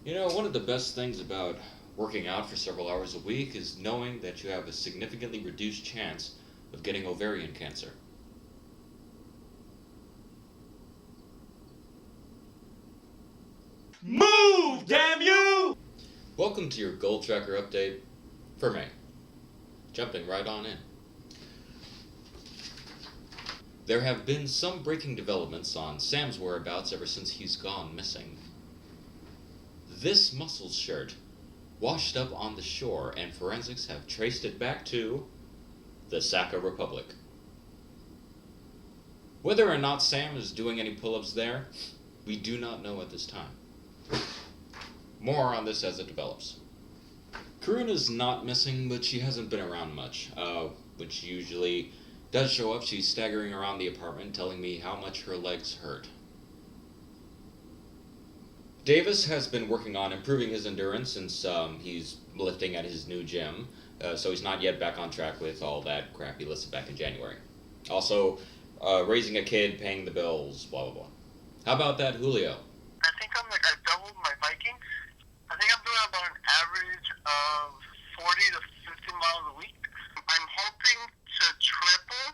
You know, one of the best things about working out for several hours a week is knowing that you have a significantly reduced chance of getting ovarian cancer. Move, damn you! Welcome to your Goal Tracker update for May. Jumping right on in. There have been some breaking developments on Sam's whereabouts ever since he's gone missing. This muscles shirt washed up on the shore, and forensics have traced it back to the Saka Republic. Whether or not Sam is doing any pull-ups there, we do not know at this time. More on this as it develops. Karuna's not missing, but she hasn't been around much. When she usually does show up, she's staggering around the apartment telling me how much her legs hurt. Davis has been working on improving his endurance since he's lifting at his new gym, so he's not yet back on track with all that crap he listed back in January. Also, raising a kid, paying the bills, blah blah blah. How about that, Julio? I think I doubled my biking. I think I'm doing about an average of 40 to 50 miles a week. I'm hoping to triple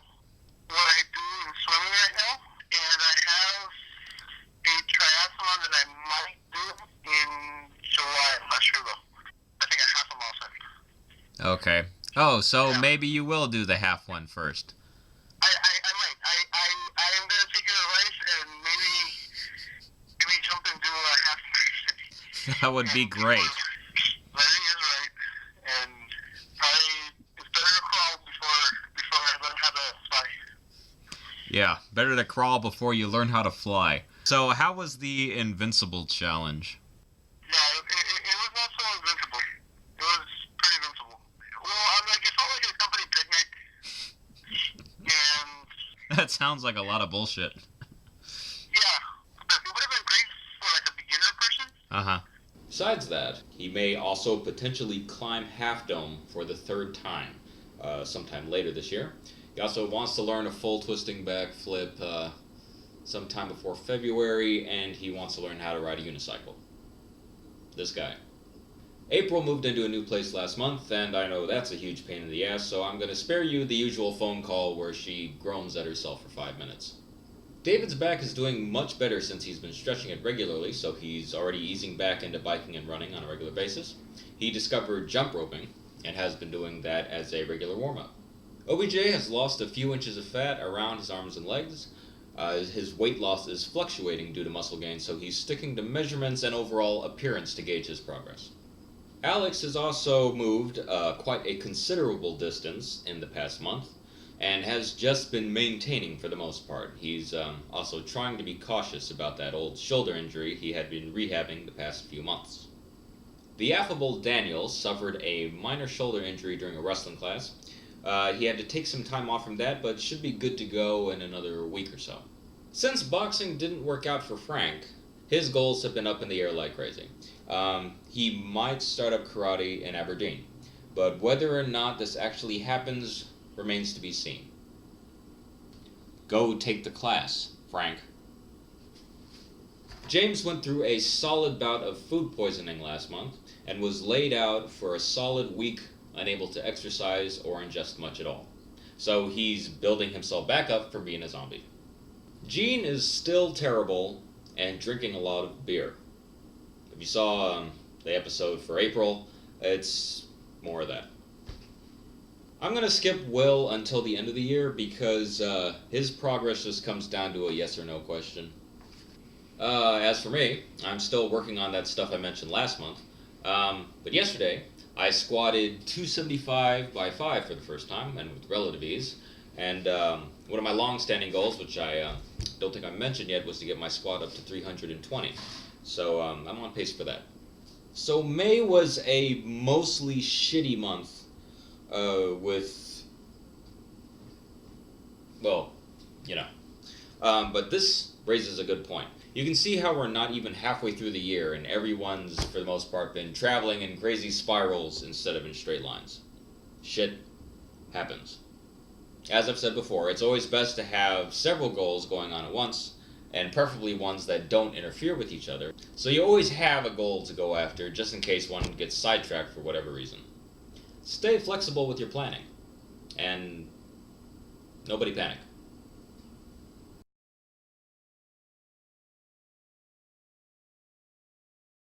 what I do in swimming right now, and I have a triathlon that I might do in July. I'm not sure though. I think a half a mile second. Okay. Oh, so maybe you will do the half one first. I might. I am gonna take your advice and maybe jump and do a half marathon. That would be great. Larry is right, and it's better to crawl before I learn how to fly. Yeah, better to crawl before you learn how to fly. So how was the Invincible Challenge? Yeah, it was not so invincible. It was pretty invincible. Well, it felt like a company picnic, and That sounds like a lot of bullshit. yeah, but it would have been great for like a beginner person. Uh-huh. Besides that, he may also potentially climb Half Dome for the third time, sometime later this year. He also wants to learn a full twisting backflip sometime before February, and he wants to learn how to ride a unicycle. This guy. April moved into a new place last month, and I know that's a huge pain in the ass, so I'm going to spare you the usual phone call where she groans at herself for 5 minutes. David's back is doing much better since he's been stretching it regularly, so he's already easing back into biking and running on a regular basis. He discovered jump roping, and has been doing that as a regular warm-up. OBJ has lost a few inches of fat around his arms and legs. His weight loss is fluctuating due to muscle gain, so he's sticking to measurements and overall appearance to gauge his progress. Alex has also moved quite a considerable distance in the past month, and has just been maintaining for the most part. He's also trying to be cautious about that old shoulder injury he had been rehabbing the past few months. The affable Daniel suffered a minor shoulder injury during a wrestling class. He had to take some time off from that, but should be good to go in another week or so. Since boxing didn't work out for Frank, his goals have been up in the air like crazy. He might start up karate in Aberdeen, but whether or not this actually happens remains to be seen. Go take the class, Frank. James went through a solid bout of food poisoning last month and was laid out for a solid week, unable to exercise or ingest much at all. So he's building himself back up from being a zombie. Gene is still terrible and drinking a lot of beer. If you saw the episode for April, it's more of that. I'm going to skip Will until the end of the year because his progress just comes down to a yes or no question. As for me, I'm still working on that stuff I mentioned last month. But yesterday, I squatted 275 by 5 for the first time, and with relative ease. And one of my long-standing goals, which I don't think I mentioned yet, was to get my squat up to 320. So I'm on pace for that. So May was a mostly shitty month with, well, but this raises a good point. You can see how we're not even halfway through the year, and everyone's, for the most part, been traveling in crazy spirals instead of in straight lines. Shit happens. As I've said before, it's always best to have several goals going on at once, and preferably ones that don't interfere with each other. So you always have a goal to go after, just in case one gets sidetracked for whatever reason. Stay flexible with your planning, and nobody panic.